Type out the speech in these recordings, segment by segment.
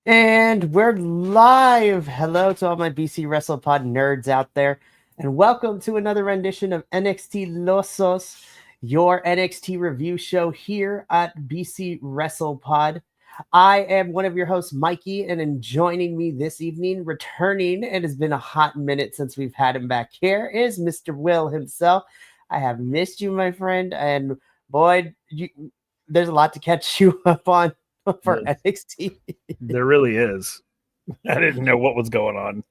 And we're live. Hello to all my BC WrestlePod nerds out there. And welcome to another rendition of NXTilosos, your NXT review show here at BC WrestlePod. I am one of your hosts, Mikey, and in joining me this evening, returning, it has been a hot minute since we've had him back here, is Mr. Will himself. I have missed you, my friend, and boy, there's a lot to catch you up on for NXT. There really is. I didn't know what was going on.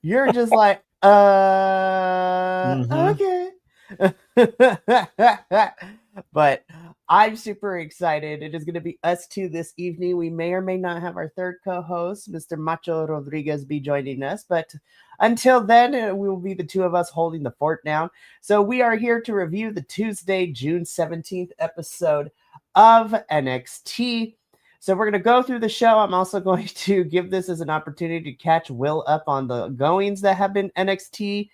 You're just like, okay. But I'm super excited. It is going to be us two this evening. We may or may not have our third co-host, Mr. Macho Rodriguez, be joining us. But until then, we will be the two of us holding the fort down. So we are here to review the Tuesday, June 17th episode of NXT. So we're going to go through the show. I'm also going to give this as an opportunity to catch Will up on the goings that have been NXT.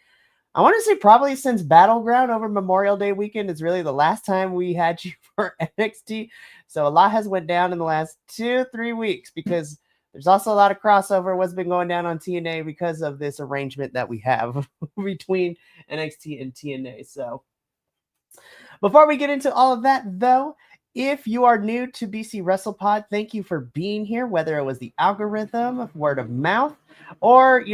I want to say probably since Battleground over Memorial Day weekend is really the last time we had you for NXT. So a lot has went down in the last 2-3 weeks because there's also a lot of crossover what's been going down on TNA because of this arrangement that we have between NXT and TNA. So before we get into all of that, though, if you are new to BC WrestlePod, thank you for being here, whether it was the algorithm, word of mouth, or,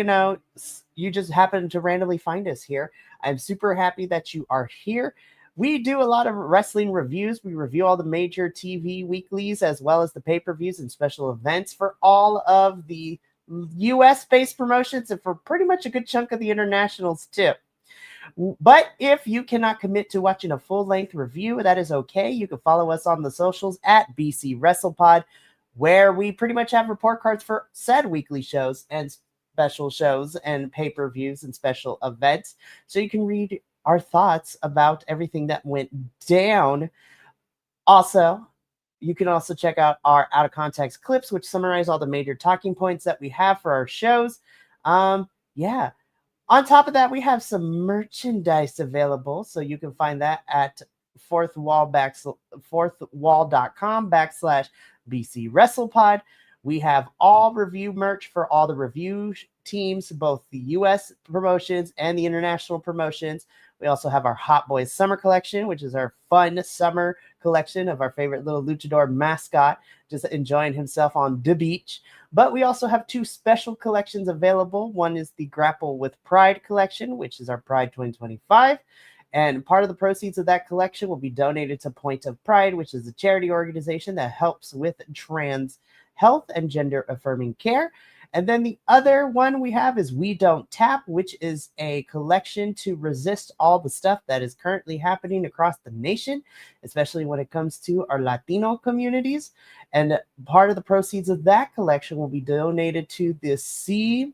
you just happened to randomly find us here. I'm super happy that you are here. We do a lot of wrestling reviews. We review all the major TV weeklies as well as the pay-per-views and special events for all of the US-based promotions and for pretty much a good chunk of the internationals too. But if you cannot commit to watching a full-length review, that is okay. You can follow us on the socials at BC WrestlePod, where we pretty much have report cards for said weekly shows and special shows and pay-per-views and special events. So you can read our thoughts about everything that went down. Also, you can also check out our out-of-context clips, which summarize all the major talking points that we have for our shows. Yeah. On top of that, we have some merchandise available, so you can find that at fourthwall.com/BC WrestlePod. We have all review merch for all the review teams, both the US promotions and the international promotions. We also have our Hot Boys Summer Collection, which is our fun summer collection of our favorite little luchador mascot, just enjoying himself on the beach. But we also have two special collections available. One is the Grapple with Pride collection, which is our Pride 2025. And part of the proceeds of that collection will be donated to Point of Pride, which is a charity organization that helps with trans health and gender affirming care. And then the other one we have is We Don't Tap, which is a collection to resist all the stuff that is currently happening across the nation, especially when it comes to our Latino communities. And part of the proceeds of that collection will be donated to the CIYBA,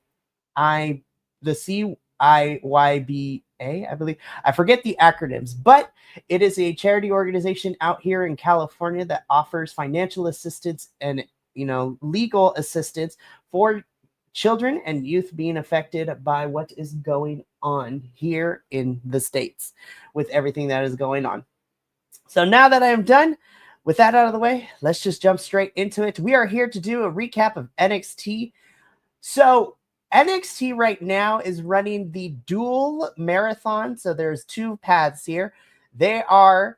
I believe. I forget the acronyms, but it is a charity organization out here in California that offers financial assistance and legal assistance for children and youth being affected by what is going on here in the States with everything that is going on. So now that I am done with that out of the way, let's just jump straight into it. We are here to do a recap of NXT. So NXT right now is running the dual marathon. So there's two paths here. They are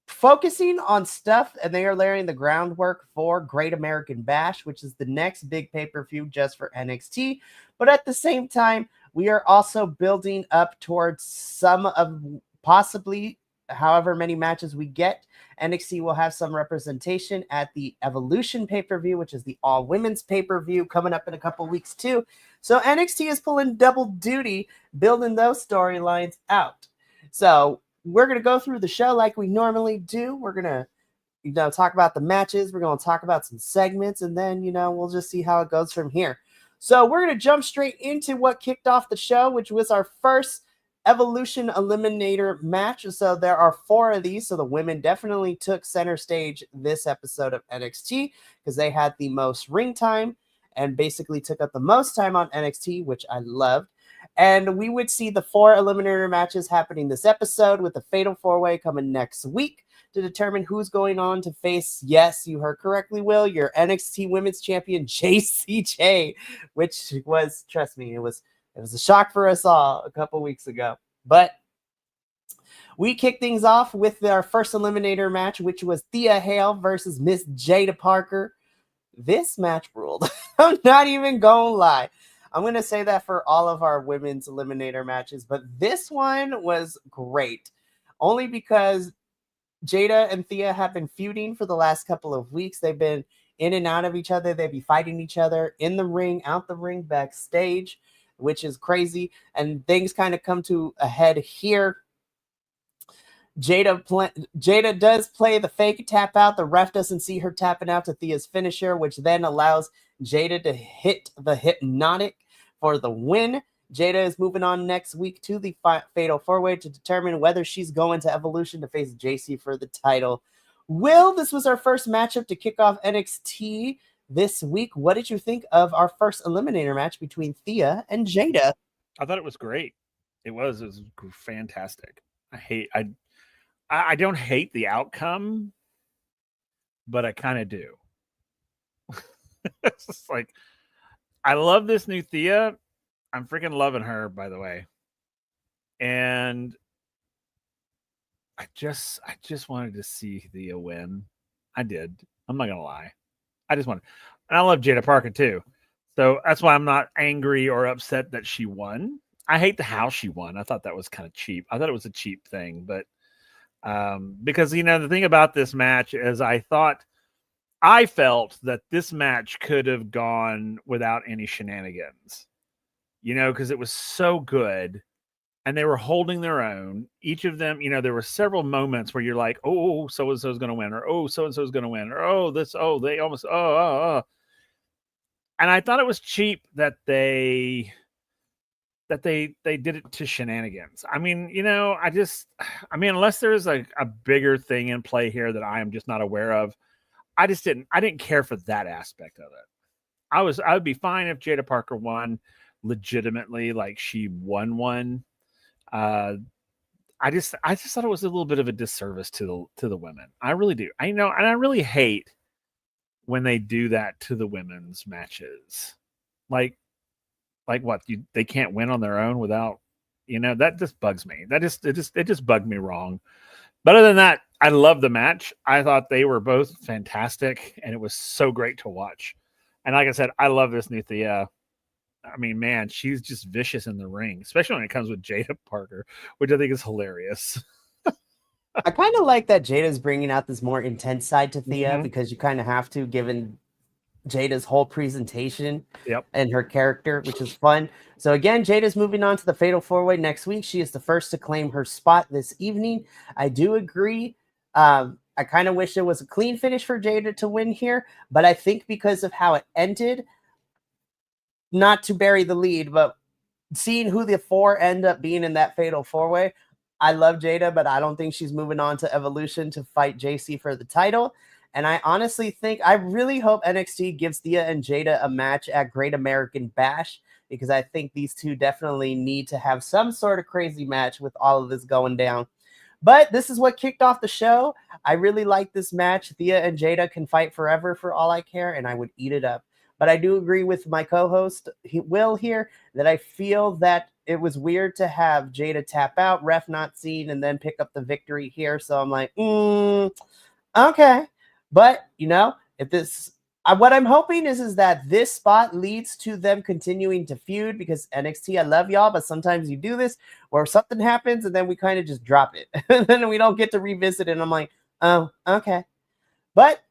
focusing on stuff and they are laying the groundwork for Great American Bash, which is the next big pay-per-view just for NXT. But at the same time, we are also building up towards some of possibly however many matches we get. NXT will have some representation at the Evolution pay-per-view, which is the all-women's pay-per-view coming up in a couple weeks too. So NXT is pulling double duty, building those storylines out. So we're going to go through the show like we normally do. We're going to, talk about the matches. We're going to talk about some segments, and then, we'll just see how it goes from here. So we're going to jump straight into what kicked off the show, which was our first Evolution Eliminator match. So there are 4 of these. So the women definitely took center stage this episode of NXT because they had the most ring time and basically took up the most time on NXT, which I loved. And we would see the 4 eliminator matches happening this episode with the Fatal 4-Way coming next week. to determine who's going on to face, yes, you heard correctly, Will, your NXT Women's Champion, JCJ, which was, trust me, it was a shock for us all a couple weeks ago. But we kick things off with our first eliminator match, which was Thea Hale versus Miss Jada Parker. This match ruled. I'm not even gonna lie. I'm gonna say that for all of our women's eliminator matches, but this one was great. Only because Jada and Thea have been feuding for the last couple of weeks. They've been in and out of each other. They'd be fighting each other in the ring, out the ring, backstage, which is crazy. And things kind of come to a head here. Jada does play the fake tap out. The ref doesn't see her tapping out to Thea's finisher, which then allows Jada to hit the hypnotic for the win. Jada is moving on next week to the Fatal 4-Way to determine whether she's going to Evolution to face JC for the title. Will, this was our first matchup to kick off NXT this week. What did you think of our first eliminator match between Thea and Jada? I thought it was great. It was fantastic. I don't hate the outcome, but I kind of do. It's just like, I love this new Thea. I'm freaking loving her, by the way. And I just wanted to see Thea win. I did. I'm not gonna lie. I just wanted, and I love Jada Parker too. So that's why I'm not angry or upset that she won. I hate how she won. I thought that was kind of cheap. I thought it was a cheap thing, but because the thing about this match is I felt that this match could have gone without any shenanigans, because it was so good and they were holding their own. Each of them, there were several moments where you're like, oh, so-and-so's going to win, or oh, so-and-so's going to win, or they almost, And I thought it was cheap that they did it to shenanigans. I mean, unless there's a bigger thing in play here that I am just not aware of, I didn't care for that aspect of it. I would be fine if Jada Parker won legitimately, like she won one. I just thought it was a little bit of a disservice to the women. I really do. I know, and I really hate when they do that to the women's matches. Like what? They can't win on their own without, that just bugs me. It just bugged me wrong. But other than that, I love the match. I thought they were both fantastic, and it was so great to watch. And like I said, I love this new Thea. I mean, man, she's just vicious in the ring, especially when it comes with Jada Parker, which I think is hilarious. I kind of like that Jada's bringing out this more intense side to Thea, because you kind of have to, given Jada's whole presentation and her character, which is fun. So again, Jada's moving on to the Fatal 4-Way next week. She is the first to claim her spot this evening. I do agree. I kind of wish it was a clean finish for Jada to win here, but I think because of how it ended, not to bury the lead, but seeing who the four end up being in that Fatal 4-Way, I love Jada, but I don't think she's moving on to Evolution to fight JC for the title. And I honestly I really hope NXT gives Thea and Jada a match at Great American Bash, because I think these two definitely need to have some sort of crazy match with all of this going down. But this is what kicked off the show. I really like this match. Thea and Jada can fight forever for all I care, and I would eat it up. But I do agree with my co-host, Will, here, that I feel that it was weird to have Jada tap out, ref not seen, and then pick up the victory here. So I'm like, okay. But, if this, what I'm hoping is that this spot leads to them continuing to feud, because NXT, I love y'all, but sometimes you do this where something happens and then we kind of just drop it. And then we don't get to revisit it. And I'm like, oh, okay. But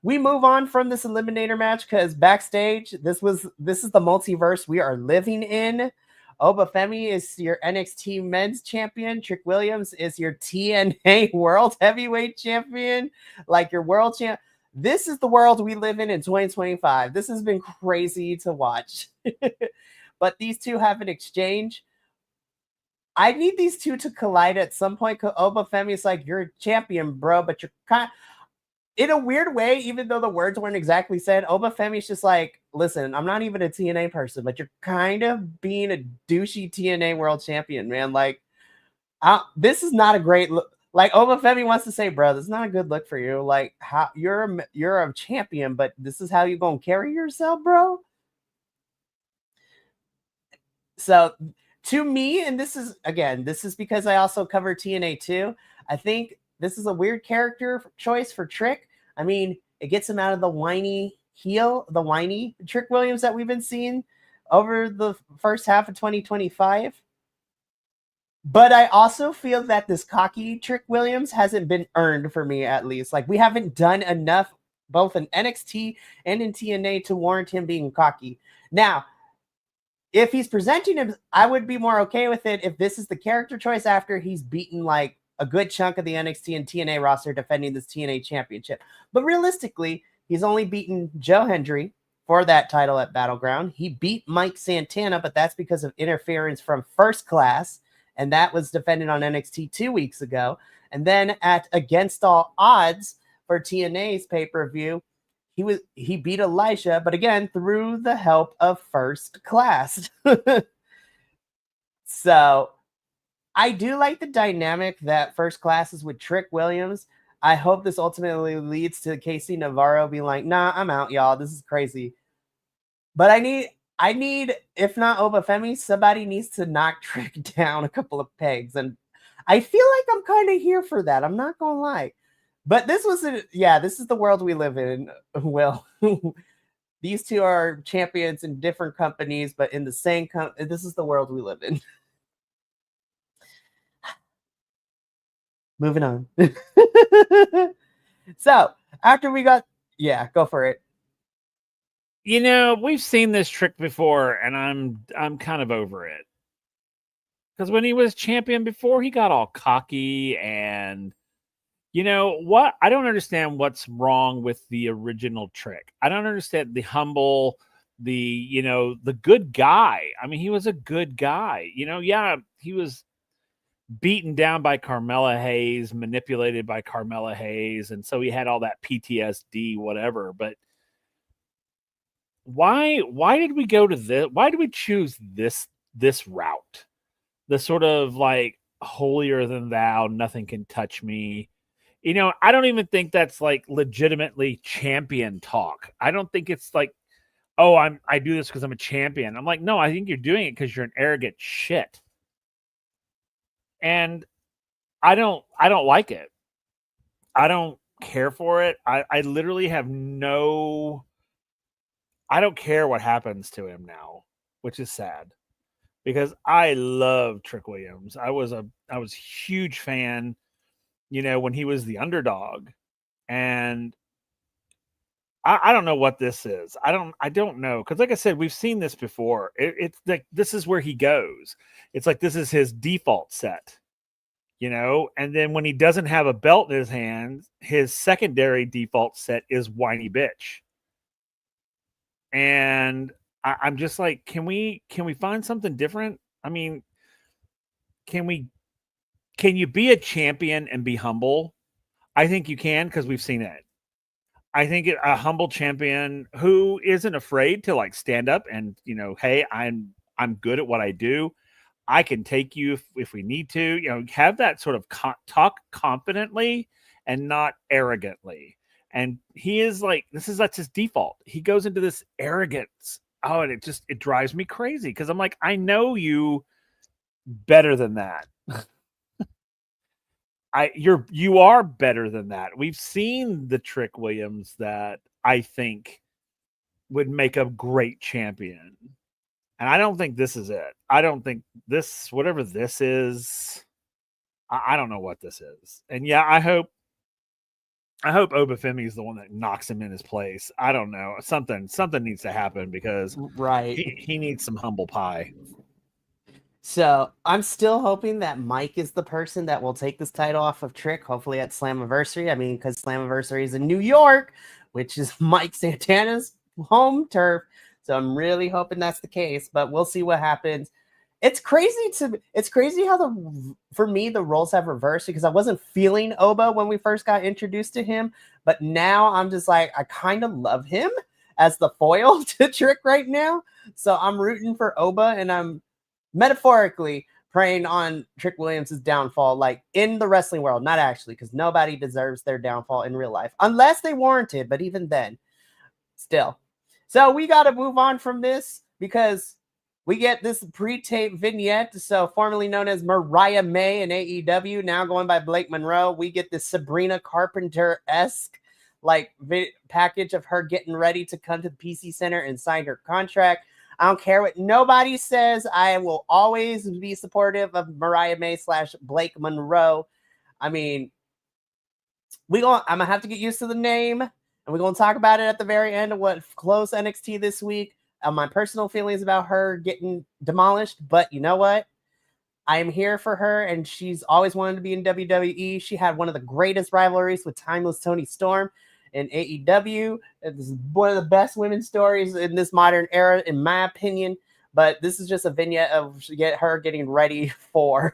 we move on from this eliminator match because backstage, this is the multiverse we are living in. Obafemi is your NXT Men's Champion. Trick Williams is your TNA World Heavyweight Champion, like your world champ. This is the world we live in 2025. This has been crazy to watch. But these two have an exchange. I need these two to collide at some point. Obafemi is like, you're a champion, bro, but you're kind in a weird way, even though the words weren't exactly said, Obafemi's just like, listen, I'm not even a TNA person, but you're kind of being a douchey TNA world champion, man. Like, this is not a great look. Like Obafemi wants to say, bro, this is not a good look for you. Like, how you're a champion, but this is how you gonna carry yourself, bro. So to me, and this is because I also cover TNA too. I think this is a weird character choice for Trick. I mean, it gets him out of the whiny Trick Williams that we've been seeing over the first half of 2025. But I also feel that this cocky Trick Williams hasn't been earned for me, at least. Like, we haven't done enough, both in NXT and in TNA, to warrant him being cocky. Now, if he's presenting him, I would be more okay with it if this is the character choice after he's beaten like a good chunk of the NXT and TNA roster defending this TNA championship. But realistically, he's only beaten Joe Hendry for that title at Battleground. He beat Mike Santana, but that's because of interference from First Class, and that was defended on NXT 2 weeks ago. And then at Against All Odds for TNA's pay-per-view, he beat Elijah, but again, through the help of First Class. So I do like the dynamic that First Class is with Trick Williams. I hope this ultimately leads to Casey Navarro being like, nah, I'm out, y'all. This is crazy. But I need, if not Obafemi, somebody needs to knock Trick down a couple of pegs. And I feel like I'm kind of here for that. I'm not going to lie. But this is the world we live in, Will. These two are champions in different companies, but in the same this is the world we live in. Moving on. So, after we got... Yeah, go for it. You know, we've seen this trick before, and I'm kind of over it. Because when he was champion before, he got all cocky and... You know what? I don't understand what's wrong with the original Trick. I don't understand the humble, the good guy. I mean, he was a good guy. Yeah, he was beaten down by Carmella Hayes, manipulated by Carmella Hayes, and so he had all that PTSD, whatever. But why did we go to this? Why did we choose this route? The sort of like holier than thou, nothing can touch me. I don't even think that's like legitimately champion talk. I don't think it's like, oh, I do this because I'm a champion. I'm like, no, I think you're doing it because you're an arrogant shit. And I don't like it. I don't care for it. I literally have I don't care what happens to him now, which is sad. Because I love Trick Williams. I was a huge fan, when he was the underdog. And I don't know what this is. I don't know. Because like I said, we've seen this before. It's like this is where he goes. It's like this is his default set. And then when he doesn't have a belt in his hand, his secondary default set is whiny bitch. And I'm just like, can we find something different? I mean, can you be a champion and be humble? I think you can, because we've seen it. I think a humble champion who isn't afraid to like stand up and, hey, I'm good at what I do. I can take you if we need to, have that sort of talk confidently and not arrogantly. And he is like, that's his default. He goes into this arrogance. Oh, and it drives me crazy because I'm like, I know you better than that. You are better than that. We've seen the Trick Williams that I think would make a great champion. And I don't think this is it. I don't think whatever this is, I don't know what this is. And yeah, I hope Obafemi is the one that knocks him in his place. I don't know. Something needs to happen because right. He needs some humble pie. So I'm still hoping that Mike is the person that will take this title off of Trick, hopefully at Slammiversary. I mean, because Slammiversary is in New York, which is Mike Santana's home turf. So I'm really hoping that's the case, but we'll see what happens. It's crazy how for me the roles have reversed, because I wasn't feeling Oba when we first got introduced to him, but now I'm just like, I kind of love him as the foil to Trick right now. So I'm rooting for Oba, and I'm metaphorically, preying on Trick Williams' downfall, like in the wrestling world, not actually, because nobody deserves their downfall in real life, unless they warranted, but even then, still. So we got to move on from this because we get this pre-tape vignette, so formerly known as Mariah May in AEW, now going by Blake Monroe. We get this Sabrina Carpenter-esque like package of her getting ready to come to the PC Center and sign her contract. I don't care what nobody says. I will always be supportive of Mariah May / Blake Monroe. I mean, I'm gonna have to get used to the name, and we're gonna talk about it at the very end of what closed NXT this week. My personal feelings about her getting demolished, but you know what? I am here for her, and she's always wanted to be in WWE. She had one of the greatest rivalries with Timeless Toni Storm in AEW. This is one of the best women's stories in this modern era, in my opinion. But this is just a vignette of her getting ready to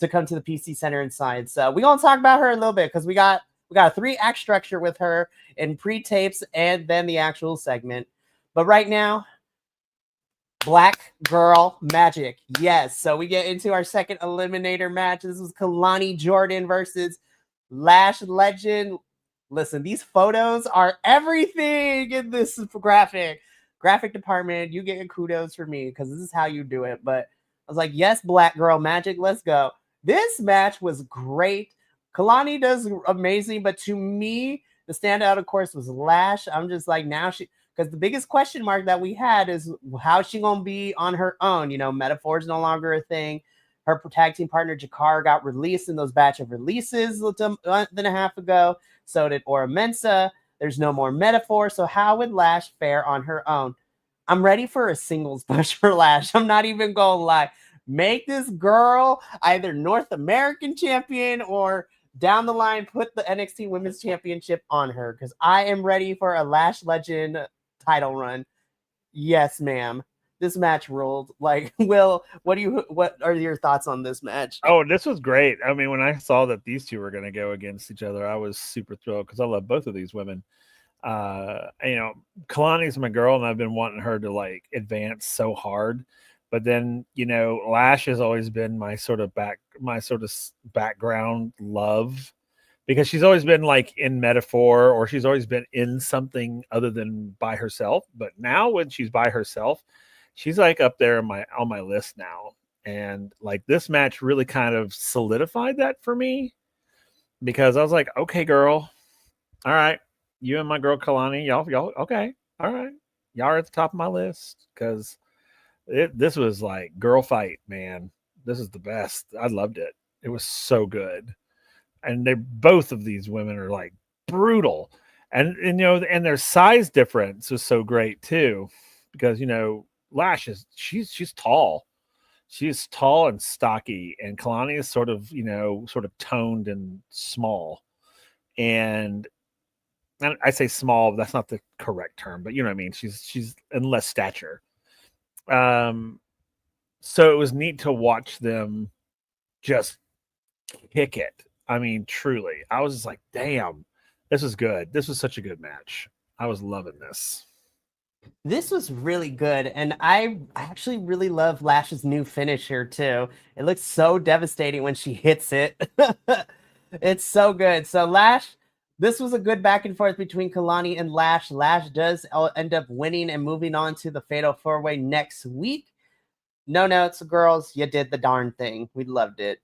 come to the PC Center and sign. So we're gonna talk about her a little bit because we got a 3-act structure with her in pre-tapes and then the actual segment. But right now, Black Girl Magic. Yes. So we get into our second eliminator match. This was Kalani Jordan versus Lash Legend. Listen, these photos are everything in this graphic department. You get kudos for me because this is how you do it. But I was like, yes, Black Girl Magic, let's go. This match was great. Kalani does amazing, but to me, the standout, of course, was Lash. I'm just like, now because the biggest question mark that we had is how's she gonna be on her own? You know, Metaphor's no longer a thing. Her tag team partner Jakar got released in those batch of releases a month and a half ago. So did Ora Mensa. There's no more Metaphor. So how would Lash fare on her own? I'm ready for a singles push for Lash. I'm not even gonna lie. Make this girl either North American champion or down the line put the NXT Women's Championship on her because I am ready for a Lash Legend title run. Yes, ma'am. This match ruled. Like, Will, what are your thoughts on this match? Oh, this was great. I mean, when I saw that these two were going to go against each other, I was super thrilled because I love both of these women. You know, Kalani's my girl, and I've been wanting her to like advance so hard. But then, you know, Lash has always been my sort of background love because she's always been like in Metaphor or she's always been in something other than by herself. But now when she's by herself, she's like up there on my list now. And like this match really kind of solidified that for me because I was like, okay, girl. All right. You and my girl Kalani, y'all, okay. All right. Y'all are at the top of my list because this was like girl fight, man. This is the best. I loved it. It was so good. And both of these women are like brutal. And you know, and their size difference is so great too. Because, you know, Lash she's tall. She's tall and stocky, and Kalani is sort of toned and small. And I say small, but that's not the correct term, but you know what I mean? She's in less stature. So it was neat to watch them just kick it. I mean, truly. I was just like, damn, this was good. This was such a good match. I was loving this. This was really good, and I actually really love Lash's new finisher too. It looks so devastating when she hits it. It's so good. So Lash, this was a good back and forth between Kalani and Lash. Lash does end up winning and moving on to the Fatal 4-Way next week. No notes, girls. You did the darn thing. We loved it.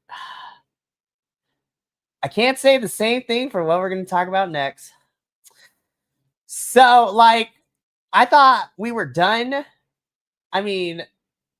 I can't say the same thing for what we're going to talk about next. So, like, I thought we were done. I mean,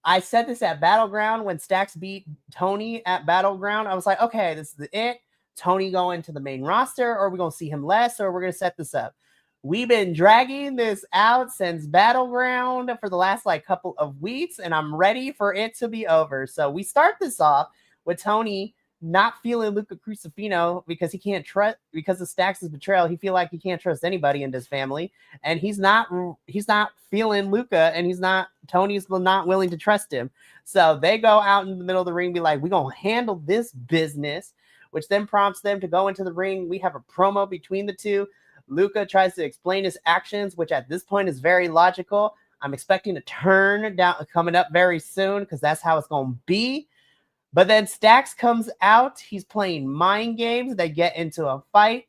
I said this at Battleground when Stax beat Tony at Battleground. I was like, okay, this is it. Tony going to the main roster, or we're going to see him less, or we're going to set this up. We've been dragging this out since Battleground for the last like couple of weeks, and I'm ready for it to be over. So we start this off with Tony not feeling Luca Crucifino because he can't trust, because of Stax's betrayal. He feel like he can't trust anybody in this family, and he's not feeling Luca, and Tony's not willing to trust him. So they go out in the middle of the ring, be like, we're gonna handle this business, which then prompts them to go into the ring. We have a promo between the two. Luca tries to explain his actions, which at this point is very logical. I'm expecting a turn down coming up very soon because that's how it's going to be. But then Stax comes out. He's playing mind games. They get into a fight.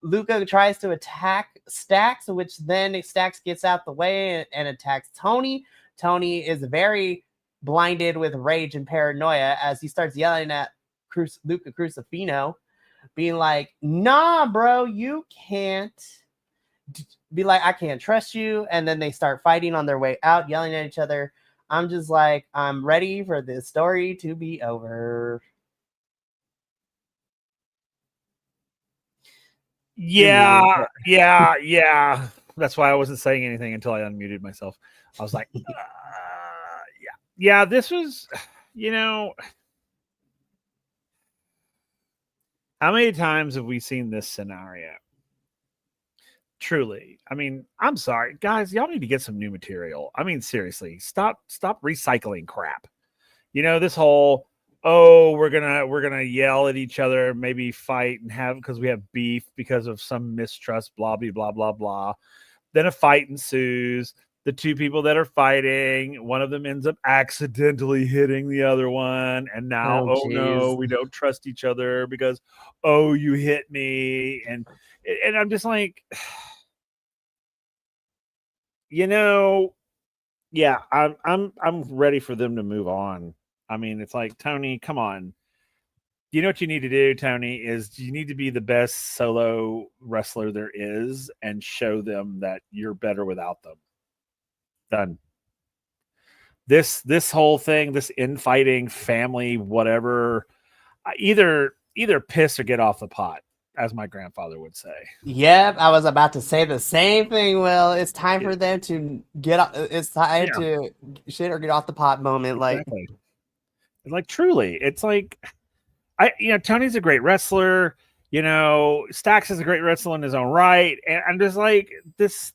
Luca tries to attack Stax, which then Stax gets out the way and attacks Tony. Tony is very blinded with rage and paranoia as he starts yelling at Luca Crucifino, being like, nah, bro, you can't. Be like, I can't trust you. And then they start fighting on their way out, yelling at each other. I'm just like, I'm ready for this story to be over. Yeah. That's why I wasn't saying anything until I unmuted myself. I was like, yeah. This was, how many times have we seen this scenario? Truly, I mean, I'm sorry, guys. Y'all need to get some new material. I mean, seriously, stop recycling crap. This whole we're gonna yell at each other, maybe fight and have because we have beef because of some mistrust, blah blah blah blah blah. Then a fight ensues. The two people that are fighting, one of them ends up accidentally hitting the other one, and now no, we don't trust each other because you hit me, and I'm just like. Yeah, I'm ready for them to move on. I mean, it's like, Tony, come on. You know what you need to do, Tony, is you need to be the best solo wrestler there is and show them that you're better without them. Done. This whole thing, this infighting, family, whatever, either piss or get off the pot, as my grandfather would say. Yep, I was about to say the same thing, Will. It's time for them to get off. It's time to shit or get off the pot moment. Exactly. Like truly, it's like, Tony's a great wrestler. Stax is a great wrestler in his own right. And I'm just like, this,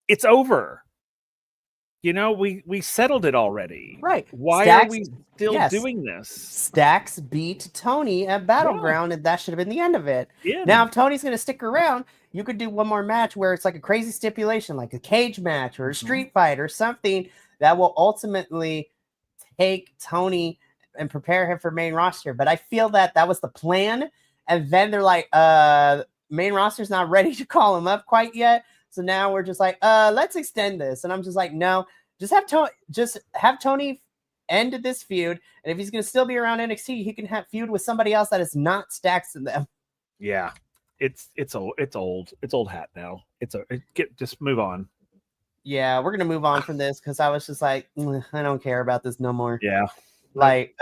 it's over. We settled it already. Right. Why are we still doing this? Stax beat Tony at Battleground, and that should have been the end of it. Yeah. Now, if Tony's going to stick around, you could do one more match where it's like a crazy stipulation, like a cage match or a street fight or something that will ultimately take Tony and prepare him for main roster. But I feel that was the plan. And then they're like, main roster's not ready to call him up quite yet. So now we're just like, let's extend this. And I'm just like, no, just have Tony end this feud. And if he's going to still be around NXT, he can have feud with somebody else that is not Stax in them. Yeah. It's old. It's old hat now. Just move on. Yeah, we're going to move on from this because I was just like, I don't care about this no more. Yeah. Like,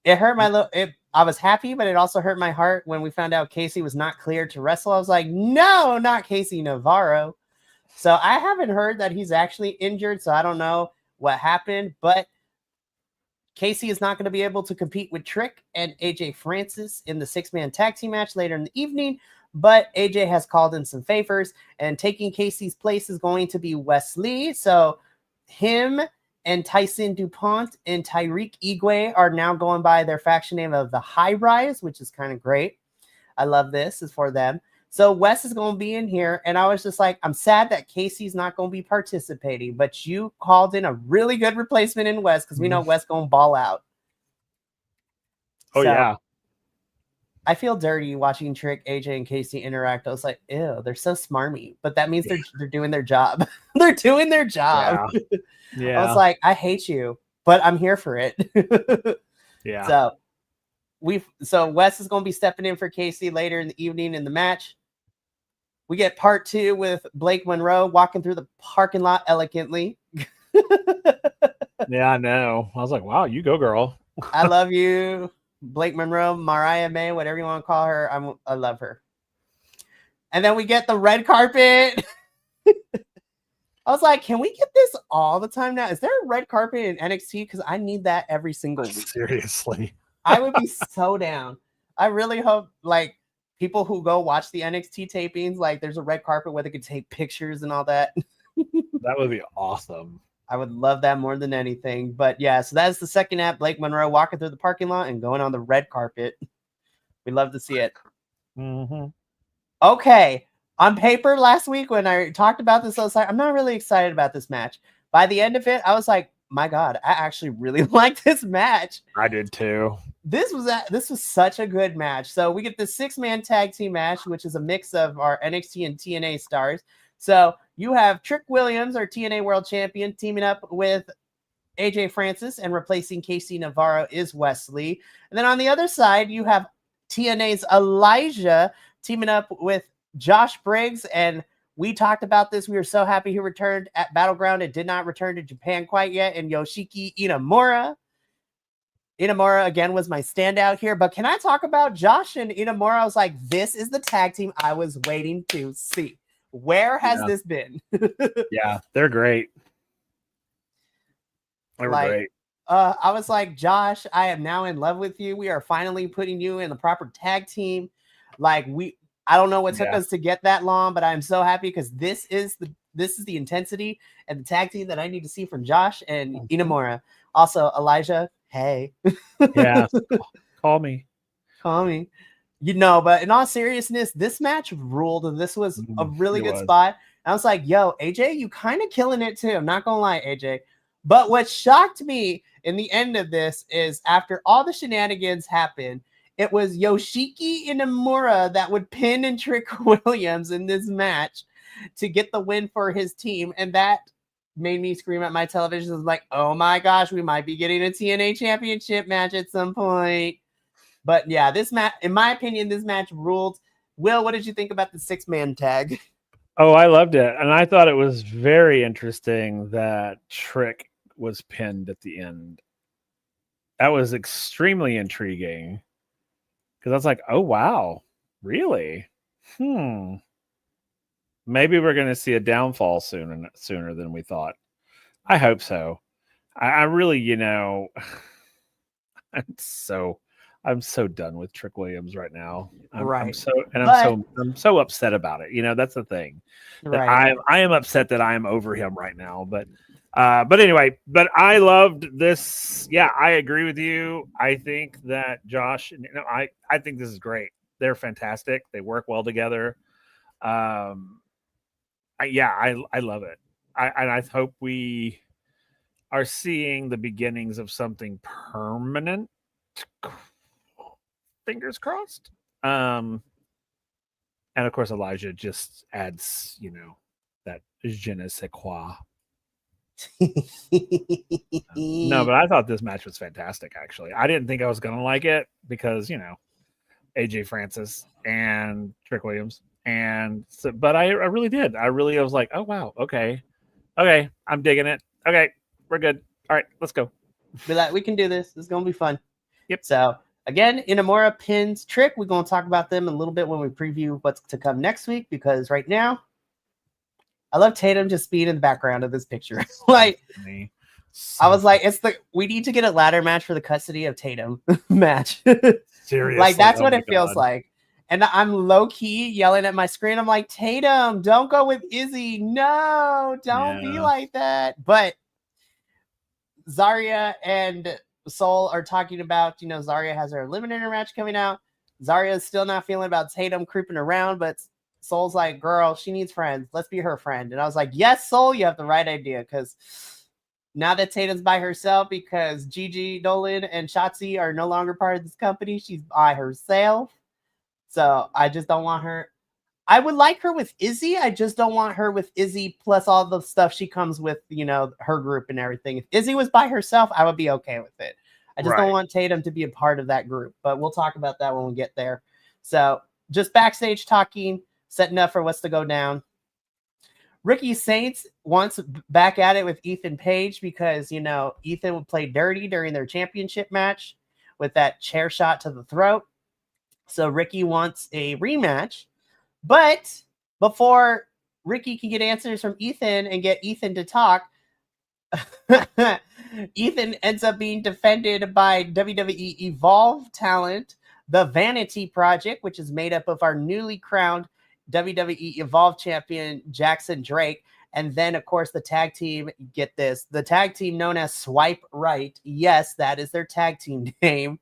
it hurt my I was happy, but it also hurt my heart when we found out Casey was not cleared to wrestle. I was like, no, not Casey Navarro. So I haven't heard that he's actually injured, so I don't know what happened, but Casey is not going to be able to compete with Trick and AJ Francis in the 6-man tag team match later in the evening, but AJ has called in some favors, and taking Casey's place is going to be Wes Lee. So him and Tyson DuPont and Tyreek Igwe are now going by their faction name of the High Rise, which is kind of great. I love this. It's for them. So Wes is going to be in here, and I was just like, I'm sad that Casey's not going to be participating, but you called in a really good replacement in Wes because we know Wes going to ball out. Oh, so, yeah. I feel dirty watching Trick, AJ, and Casey interact. I was like, ew, they're so smarmy. But that means they're doing their job. They're doing their job. Yeah. I was like, I hate you, but I'm here for it. Yeah. So Wes is going to be stepping in for Casey later in the evening in the match. We get part 2 with Blake Monroe walking through the parking lot elegantly. Yeah, I know. I was like, wow, you go, girl. I love you. Blake Monroe, Mariah May, whatever you want to call her. I love her. And then we get the red carpet. I was like, can we get this all the time now? Is there a red carpet in NXT? Because I need that every single week. Seriously. I would be so down. I really hope, like, people who go watch the NXT tapings, like, there's a red carpet where they could take pictures and all that. That would be awesome. I would love that more than anything. But, yeah, so that's the second app. Blake Monroe walking through the parking lot and going on the red carpet. We love to see it. Mm-hmm. Okay. On paper, last week when I talked about this, I was like, I'm not really excited about this match. By the end of it, I was like, my God, I actually really like this match. I did too. This was such a good match. So we get the 6-man tag team match, which is a mix of our NXT and TNA stars. So you have Trick Williams, our TNA World Champion, teaming up with AJ Francis, and replacing Casey Navarro is Wesley. And then on the other side, you have TNA's Elijah teaming up with Josh Briggs. And we talked about this. We were so happy he returned at Battleground. It did not return to Japan quite yet. And Yoshiki Inamura. Inamura, again, was my standout here. But can I talk about Josh and Inamura? I was like, this is the tag team I was waiting to see. Where has this been? Yeah, they're great. They were great. I was like, Josh, I am now in love with you. We are finally putting you in the proper tag team. Like, I don't know what took us to get that long, but I'm so happy because this is the intensity and the tag team that I need to see from Josh and Inamura. Also, Elijah, hey. Yeah, call me. Call me. But in all seriousness, this match ruled. This was a really good spot. And I was like, yo, AJ, you kind of killing it too. I'm not going to lie, AJ. But what shocked me in the end of this is after all the shenanigans happened, it was Yoshiki Inamura that would pin and trick Williams in this match to get the win for his team. And that made me scream at my television. I was like, oh my gosh, we might be getting a TNA championship match at some point. But yeah, this match, in my opinion, this match ruled. Will, what did you think about the 6-man tag? Oh, I loved it. And I thought it was very interesting that Trick was pinned at the end. That was extremely intriguing because I was like, oh wow, really? Maybe we're going to see a downfall sooner than we thought. I hope so. I really, I'm so done with Trick Williams right now. I'm so upset about it. That's the thing. Right. I am upset that I am over him right now. But anyway, I loved this. Yeah, I agree with you. I think that Josh, I think this is great. They're fantastic. They work well together. I love it. I hope we are seeing the beginnings of something permanent. Fingers crossed. And of course, Elijah just adds, that je ne sais quoi. No, but I thought this match was fantastic, actually. I didn't think I was going to like it because, AJ Francis and Trick Williams. But I really did. I was like, oh, wow. Okay. I'm digging it. Okay. We're good. All right. Let's go. Be like, we can do this. It's going to be fun. Yep. So, again, Inamura pins Trick. We're going to talk about them in a little bit when we preview what's to come next week, because right now, I love Tatum just being in the background of this picture. I was like, we need to get a ladder match for the custody of Tatum match. Seriously. Like, that's what it feels like. And I'm low-key yelling at my screen. I'm like, Tatum, don't go with Izzy. No, don't be like that. But Zarya and Soul are talking about, Zarya has her eliminator match coming out. Zarya's still not feeling about Tatum creeping around, but Soul's like, girl, she needs friends. Let's be her friend. And I was like, yes, Soul, you have the right idea. Because now that Tatum's by herself, because Gigi Dolan and Shotzi are no longer part of this company, she's by herself. So I just don't want her. I would like her with Izzy. I just don't want her with Izzy plus all the stuff she comes with, her group and everything. If Izzy was by herself, I would be okay with it. I just don't want Tatum to be a part of that group. But we'll talk about that when we get there. So just backstage talking, setting up for what's to go down. Ricky Saints wants back at it with Ethan Page because, Ethan would play dirty during their championship match with that chair shot to the throat. So Ricky wants a rematch. But before Ricky can get answers from Ethan and get Ethan to talk, Ethan ends up being defended by WWE Evolve talent, the Vanity Project, which is made up of our newly crowned WWE Evolve champion, Jackson Drake. And then, of course, the tag team, get this, the tag team known as Swipe Right. Yes, that is their tag team name.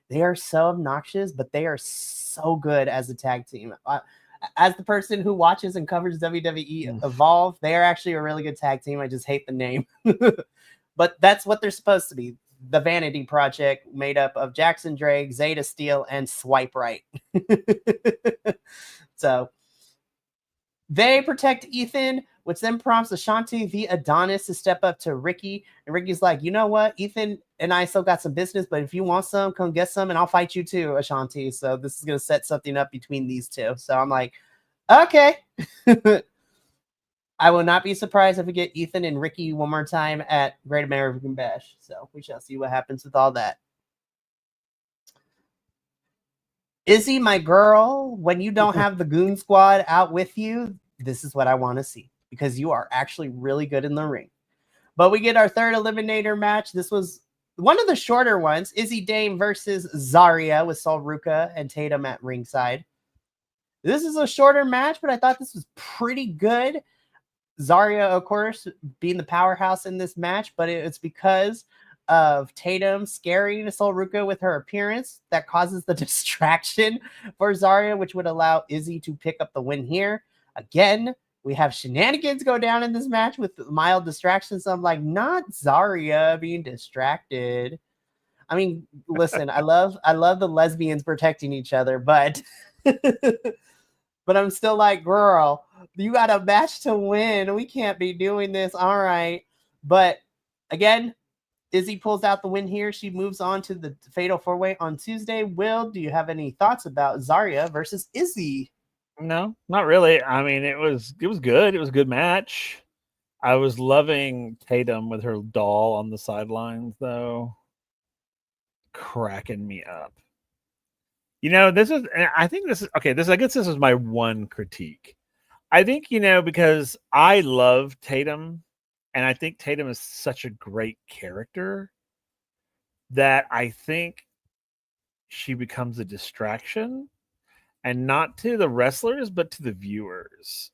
They are so obnoxious, but they are so good as a tag team. As the person who watches and covers WWE Evolve, they are actually a really good tag team. I just hate the name. but that's what they're supposed to be. The Vanity Project, made up of Jackson Drake, Zeta Steel, and Swipe Right. So they protect Ethan, which then prompts Ashanti the Adonis to step up to Ricky. And Ricky's like, you know what? Ethan and I still got some business, but if you want some, come get some and I'll fight you too, Ashanti. So this is going to set something up between these two. So I'm like, okay. I will not be surprised if we get Ethan and Ricky one more time at Great American Bash. So we shall see what happens with all that. Izzy, my girl, when you don't have the Goon Squad out with you, this is what I want to see because you are actually really good in the ring. But we get our third eliminator match. This was one of the shorter ones. Izzy Dame versus Zarya with Sol Ruka and Tatum at ringside. This is a shorter match, but I thought this was pretty good. Zarya, of course, being the powerhouse in this match, but it's because of Tatum scaring Sol Ruka with her appearance that causes the distraction for Zarya, which would allow Izzy to pick up the win here. Again, we have shenanigans go down in this match with mild distractions. So I'm like, not Zarya being distracted. I mean, listen, I love the lesbians protecting each other, but but I'm still like, girl, you got a match to win. We can't be doing this. All right. But again, Izzy pulls out the win here. She moves on to the Fatal 4-Way on Tuesday. Will, do you have any thoughts about Zarya versus Izzy? No, not really. I mean, it was good. It was a good match. I was loving Tatum with her doll on the sidelines, though. Cracking me up. You know, I guess this is my one critique. I think, because I love Tatum, and I think Tatum is such a great character that I think she becomes a distraction, and not to the wrestlers, but to the viewers.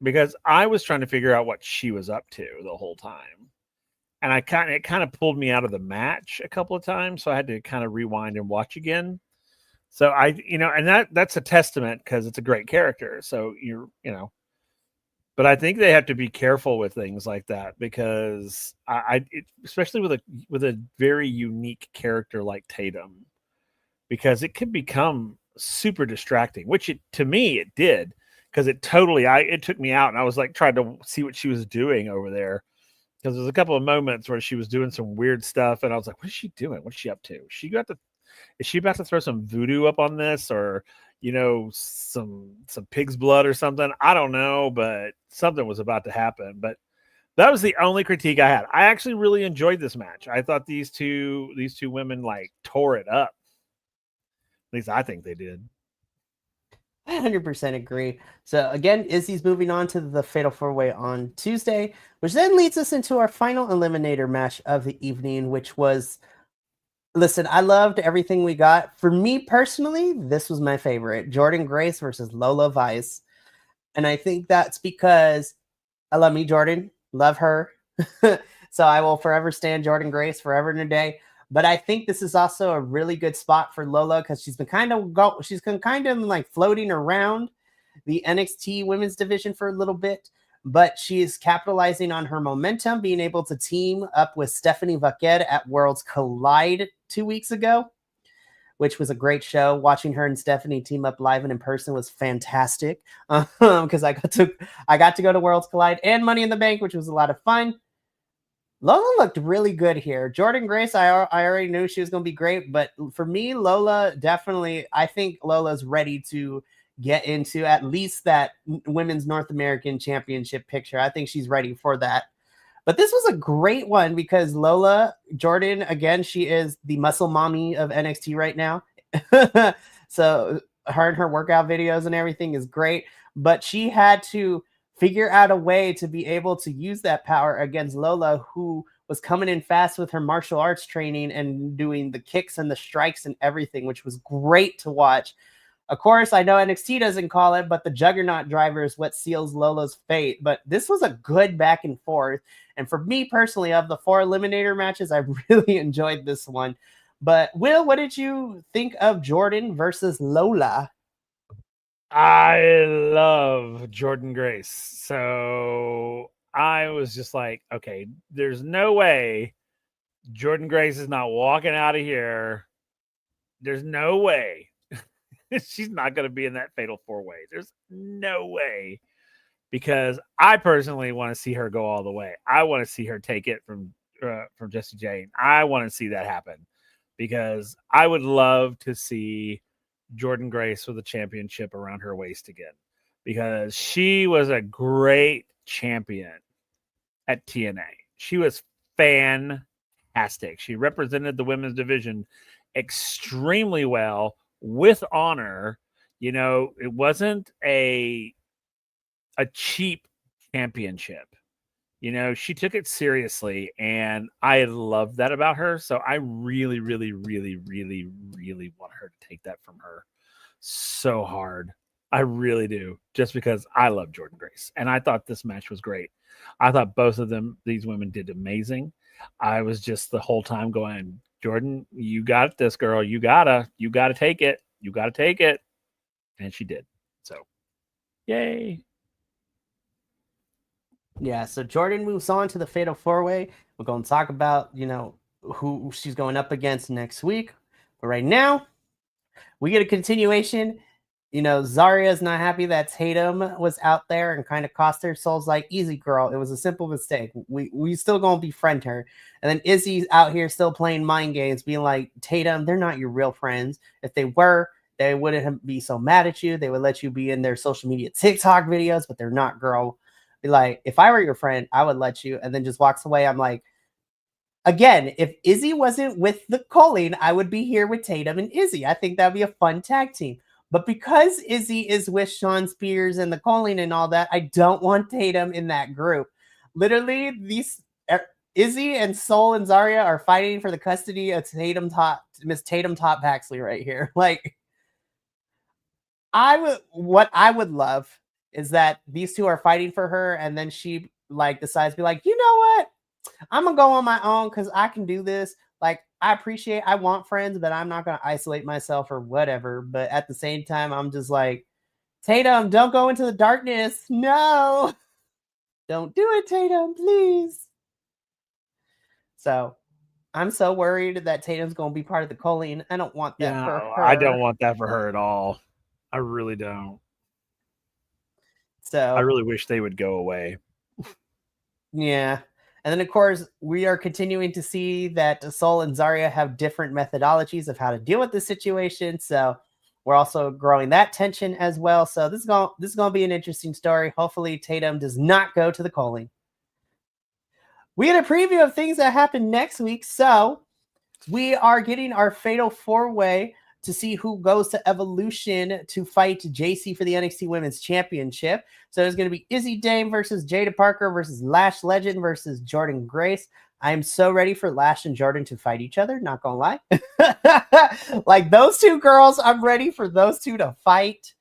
Because I was trying to figure out what she was up to the whole time. And it kind of pulled me out of the match a couple of times, so I had to kind of rewind and watch again. So and that's a testament because it's a great character. So but I think they have to be careful with things like that because especially with a very unique character like Tatum, because it could become super distracting, which to me it did, because it took me out, and I was like trying to see what she was doing over there, because there's a couple of moments where she was doing some weird stuff, and I was like, what is she doing? What's she up to? Is she about to throw some voodoo up on this, or some pig's blood or something? I don't know, but something was about to happen. But that was the only critique I had. I actually really enjoyed this match. I thought these two women like tore it up. At least I think they did. I 100% agree. So again, Izzy's moving on to the Fatal 4-Way on Tuesday, which then leads us into our final eliminator match of the evening, which was, listen, I loved everything we got. For me personally, this was my favorite. Jordynne Grace versus Lola Vice. And I think that's because I love me, Jordynne. Love her. So I will forever stand Jordynne Grace forever and a day. But I think this is also a really good spot for Lola because she's been kind of like floating around the NXT women's division for a little bit, but she is capitalizing on her momentum, being able to team up with Stephanie Vaquer at Worlds Collide 2 weeks ago, which was a great show. Watching her and Stephanie team up live and in person was fantastic because I got to go to Worlds Collide and Money in the Bank, which was a lot of fun. Lola looked really good here. Jordynne Grace, I already knew she was going to be great, but for me, Lola definitely, I think Lola's ready to get into at least that Women's North American Championship picture. I think she's ready for that. But this was a great one because Lola Jordan, again, she is the muscle mommy of NXT right now. So her and her workout videos and everything is great, but she had to figure out a way to be able to use that power against Lola, who was coming in fast with her martial arts training and doing the kicks and the strikes and everything, which was great to watch. Of course, I know NXT doesn't call it, but the Juggernaut driver is what seals Lola's fate. But this was a good back and forth. And for me personally, of the 4 eliminator matches, I really enjoyed this one. But Will, what did you think of Jordynne versus Lola? I love Jordynne Grace. So I was just like, okay, there's no way Jordan Grace is not walking out of here. There's no way. She's not going to be in that fatal 4-way. There's no way. Because I personally want to see her go all the way. I want to see her take it from Jessie Jane. I want to see that happen because I would love to see Jordan Grace with a championship around her waist again because she was a great champion at TNA. She was fantastic. She represented the women's division extremely well with honor. You know, it wasn't a cheap championship. You know, she took it seriously, and I love that about her. So I really, really, really, really, really want her to take that from her so hard. I really do, just because I love Jordan Grace, and I thought this match was great. I thought both of these women did amazing. I was just the whole time going, Jordan, you got this, girl. You gotta take it. You gotta take it, and she did. So, yay. Yeah, so Jordan moves on to the Fatal 4-Way. We're going to talk about, you know, who she's going up against next week. But right now, we get a continuation. You know, Zaria's not happy that Tatum was out there and kind of cost her. Soul's like, easy, girl. It was a simple mistake. We still going to befriend her. And then Izzy's out here still playing mind games, being like, Tatum, they're not your real friends. If they were, they wouldn't be so mad at you. They would let you be in their social media TikTok videos, but they're not, girl. Be like, if I were your friend, I would let you, and then just walks away. I'm like, again, if Izzy wasn't with the Colleen, I would be here with Tatum and Izzy. I think that'd be a fun tag team. But because Izzy is with Shawn Spears and the Colleen and all that, I don't want Tatum in that group. Literally, Izzy and Soul and Zarya are fighting for the custody of Miss Tatum Top Paxley right here. Like, what I would love is that these two are fighting for her, and then she like decides to be like, you know what? I'm gonna go on my own because I can do this. Like, I want friends, but I'm not gonna isolate myself or whatever. But at the same time, I'm just like, Tatum, don't go into the darkness. No, don't do it, Tatum, please. So I'm so worried that Tatum's gonna be part of the Colleen. I don't want that for her. I don't want that for her at all. I really don't. So I really wish they would go away. Yeah. And then, of course, we are continuing to see that Soul and Zarya have different methodologies of how to deal with the situation. So we're also growing that tension as well. So this is going to be an interesting story. Hopefully Tatum does not go to the Colleen. We had a preview of things that happen next week. So we are getting our Fatal 4-Way to see who goes to Evolution to fight JC for the NXT Women's Championship. So there's going to be Izzy Dame versus Jada Parker versus Lash Legend versus Jordan Grace. I'm so ready for Lash and Jordan to fight each other, not gonna lie. Like, those two girls, I'm ready for those two to fight.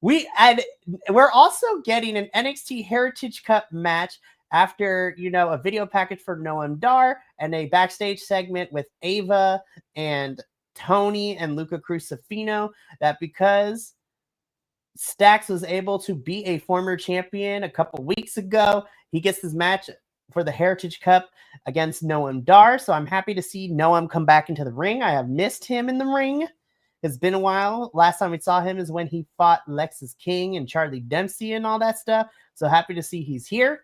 We're also getting an NXT Heritage Cup match after, you know, a video package for Noam Dar and a backstage segment with Ava and Tony and Luca Crucifino, that because Stax was able to be a former champion a couple weeks ago, he gets this match for the Heritage Cup against Noam Dar. So I'm happy to see Noam come back into the ring. I have missed him in the ring. It's been a while. Last time we saw him is when he fought Lexus King and Charlie Dempsey and all that stuff. So happy to see he's here.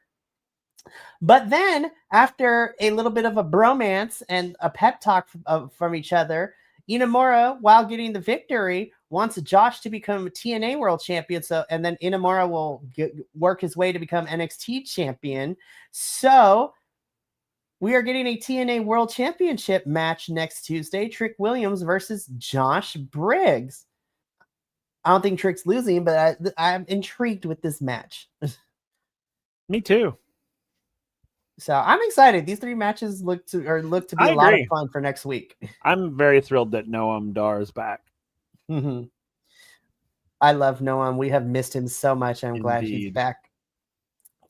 But then, after a little bit of a bromance and a pep talk from each other, Inamura, while getting the victory, wants Josh to become TNA World Champion. And then Inamura will work his way to become NXT Champion. So we are getting a TNA World Championship match next Tuesday. Trick Williams versus Josh Briggs. I don't think Trick's losing, but I'm intrigued with this match. Me too. So I'm excited. These three matches look to be a lot of fun for next week. I'm very thrilled that Noam Dar is back. Mm-hmm. I love Noam. We have missed him so much. I'm glad he's back.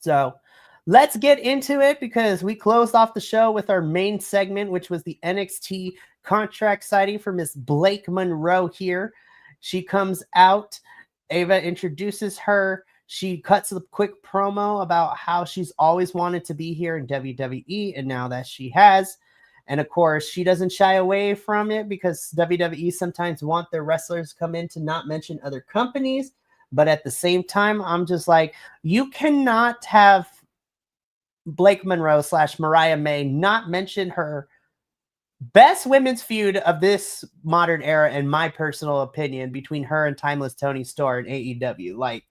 So let's get into it, because we closed off the show with our main segment, which was the NXT contract signing for Miss Blake Monroe here. She comes out. Ava introduces her. She cuts a quick promo about how she's always wanted to be here in WWE, and now that she has. And of course, she doesn't shy away from it because WWE sometimes want their wrestlers come in to not mention other companies. But at the same time, I'm just like, you cannot have Blake Monroe / Mariah May not mention her best women's feud of this modern era, in my personal opinion, between her and Timeless Tony Storm in AEW. Like,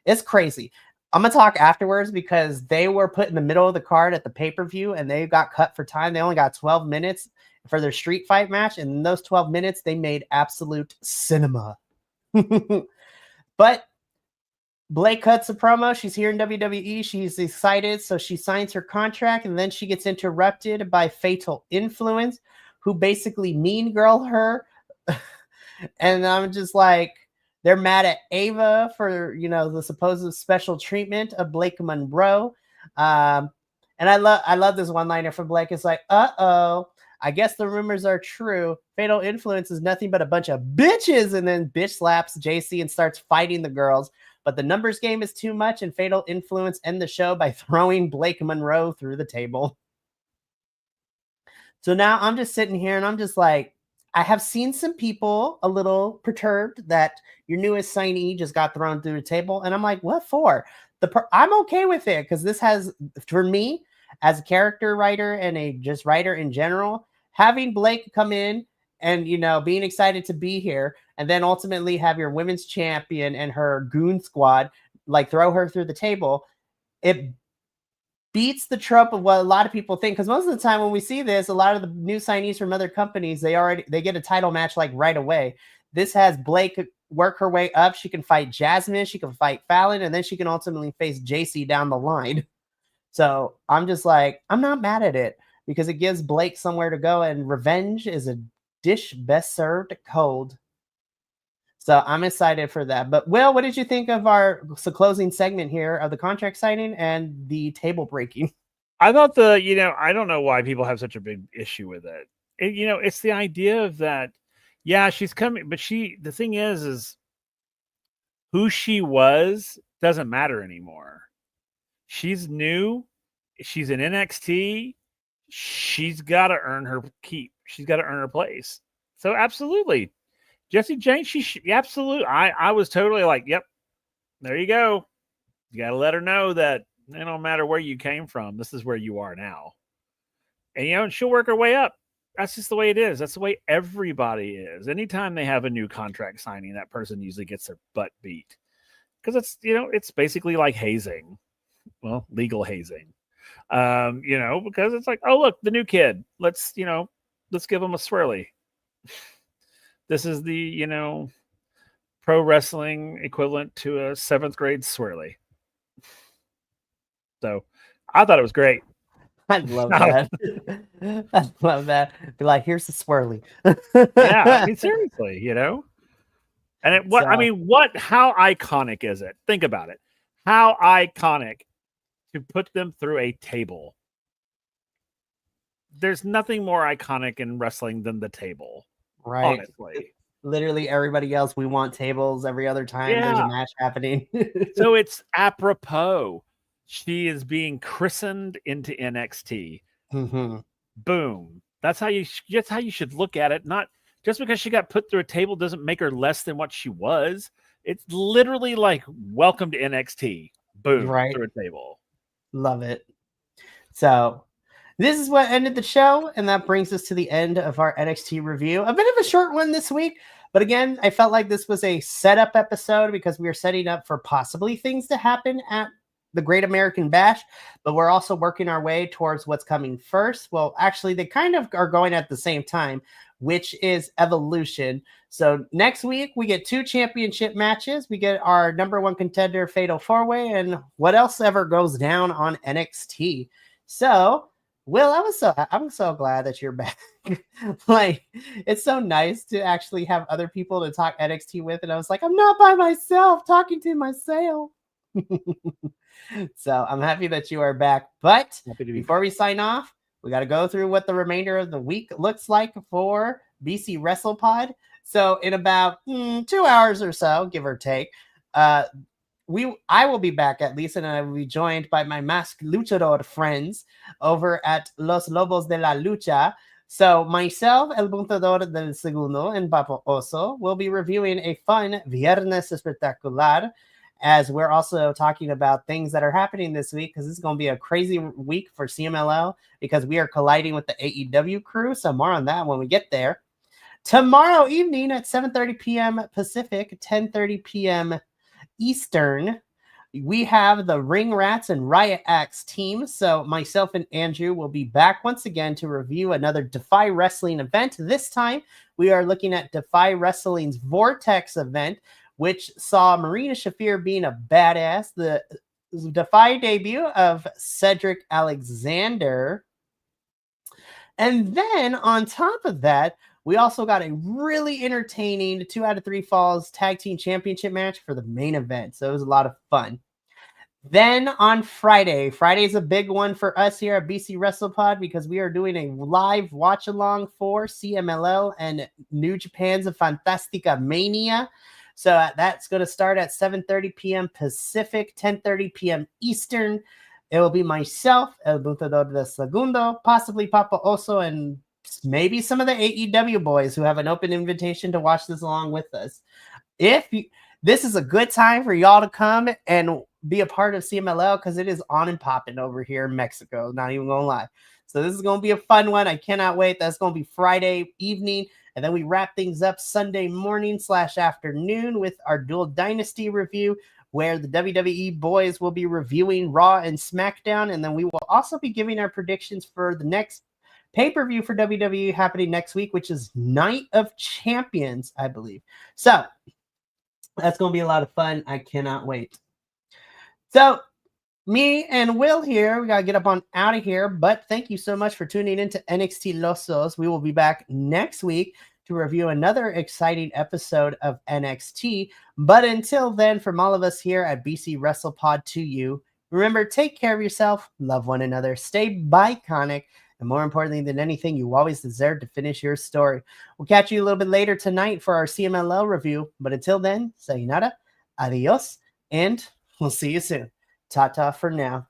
it's crazy. I'm gonna talk afterwards because they were put in the middle of the card at the pay-per-view and they got cut for time. They only got 12 minutes for their street fight match, and in those 12 minutes they made absolute cinema. But Blake cuts a promo. She's here in WWE. She's excited, so she signs her contract, and then she gets interrupted by Fatal Influence, who basically mean girl her. And I'm just like, they're mad at Ava for, the supposed special treatment of Blake Monroe. And I love this one-liner from Blake. It's like, uh-oh, I guess the rumors are true. Fatal Influence is nothing but a bunch of bitches. And then bitch slaps JC and starts fighting the girls. But the numbers game is too much, and Fatal Influence end the show by throwing Blake Monroe through the table. So now I'm just sitting here and I'm just like, I have seen some people a little perturbed that your newest signee just got thrown through the table. And I'm like, what for? I'm okay with it because this has, for me, as a character writer and a just writer in general, having Blake come in and, being excited to be here, and then ultimately have your women's champion and her goon squad, like, throw her through the table. It beats the trope of what a lot of people think, because most of the time when we see this, a lot of the new signees from other companies, they get a title match like right away. This has Blake work her way up. She can fight Jasmine, she can fight Fallon, and then she can ultimately face JC down the line. So I'm just like, I'm not mad at it because it gives Blake somewhere to go, and revenge is a dish best served cold. So I'm excited for that. But Will, what did you think of our closing segment here of the contract signing and the table breaking? I thought I don't know why people have such a big issue with it. It's the idea of that. Yeah, she's coming, but the thing is who she was doesn't matter anymore. She's new. She's in NXT. She's got to earn her keep. She's got to earn her place. So absolutely. Jesse Jane, absolutely. I was totally like, yep, there you go. You got to let her know that it don't matter where you came from. This is where you are now. And, she'll work her way up. That's just the way it is. That's the way everybody is. Anytime they have a new contract signing, that person usually gets their butt beat. Because it's basically like hazing. Well, legal hazing. Because it's like, oh, look, the new kid. Let's give him a swirly. This is the, pro wrestling equivalent to a 7th grade swirly. So I thought it was great. I love that. I love that. Be like, here's the swirly. Yeah, I mean, seriously, And how iconic is it? Think about it. How iconic to put them through a table. There's nothing more iconic in wrestling than the table. Right. Honestly. Literally everybody else, we want tables every other time there's a match happening. So it's apropos. She is being christened into NXT. Mm-hmm. Boom. That's how you should look at it. Not just because she got put through a table doesn't make her less than what she was. It's literally like, welcome to NXT. Boom. Right. Through a table. Love it. So this is what ended the show, and that brings us to the end of our NXT review. A bit of a short one this week, but again, I felt like this was a setup episode because we are setting up for possibly things to happen at the Great American Bash, but we're also working our way towards what's coming first. Well, actually, they kind of are going at the same time, which is Evolution. So next week, we get 2 championship matches. We get our number 1 contender, Fatal 4-Way, and what else ever goes down on NXT. So, Will, I'm so glad that you're back. Like, it's so nice to actually have other people to talk NXT with. And I was like, I'm not by myself talking to myself. So I'm happy that you are back. But before we sign off, we got to go through what the remainder of the week looks like for BC WrestlePod. So in about 2 hours or so, give or take, I will be back at least, and I will be joined by my masked luchador friends over at Los Lobos de la Lucha. So myself, El Buntador del Segundo, and Papo Oso will be reviewing a fun Viernes Espectacular, as we're also talking about things that are happening this week, because this is going to be a crazy week for CMLL because we are colliding with the AEW crew. So more on that when we get there. Tomorrow evening at 7:30 p.m. Pacific, 10:30 p.m. Eastern, we have the Ring Rats and Riot Axe team. So myself and Andrew will be back once again to review another Defy Wrestling event. This time we are looking at Defy Wrestling's Vortex event, which saw Marina Shafir being a badass, the Defy debut of Cedric Alexander. And then on top of that, we also got a really entertaining 2 out of 3 Falls Tag Team Championship match for the main event. So it was a lot of fun. Then on Friday's a big one for us here at BC WrestlePod because we are doing a live watch along for CMLL and New Japan's Fantastica Mania. So that's going to start at 7:30 p.m. Pacific, 10:30 p.m. Eastern. It will be myself, El Buntador de Segundo, possibly Papa Oso, and maybe some of the AEW boys who have an open invitation to watch this along with us. This is a good time for y'all to come and be a part of CMLL because it is on and popping over here in Mexico. Not even gonna lie. So this is gonna be a fun one. I cannot wait. That's gonna be Friday evening, and then we wrap things up Sunday morning / afternoon with our Dual Dynasty review, where the WWE boys will be reviewing Raw and SmackDown, and then we will also be giving our predictions for the next pay-per-view for WWE happening next week, which is Night of Champions, I believe. So that's going to be a lot of fun. I cannot wait. So me and Will here, we got to get up on out of here, but thank you so much for tuning into NXTilosos. We will be back next week to review another exciting episode of NXT. But until then, from all of us here at BC WrestlePod to you, remember, take care of yourself, love one another, stay biconic, and more importantly than anything, you always deserve to finish your story. We'll catch you a little bit later tonight for our CMLL review. But until then, sayonara, adios, and we'll see you soon. Ta-ta for now.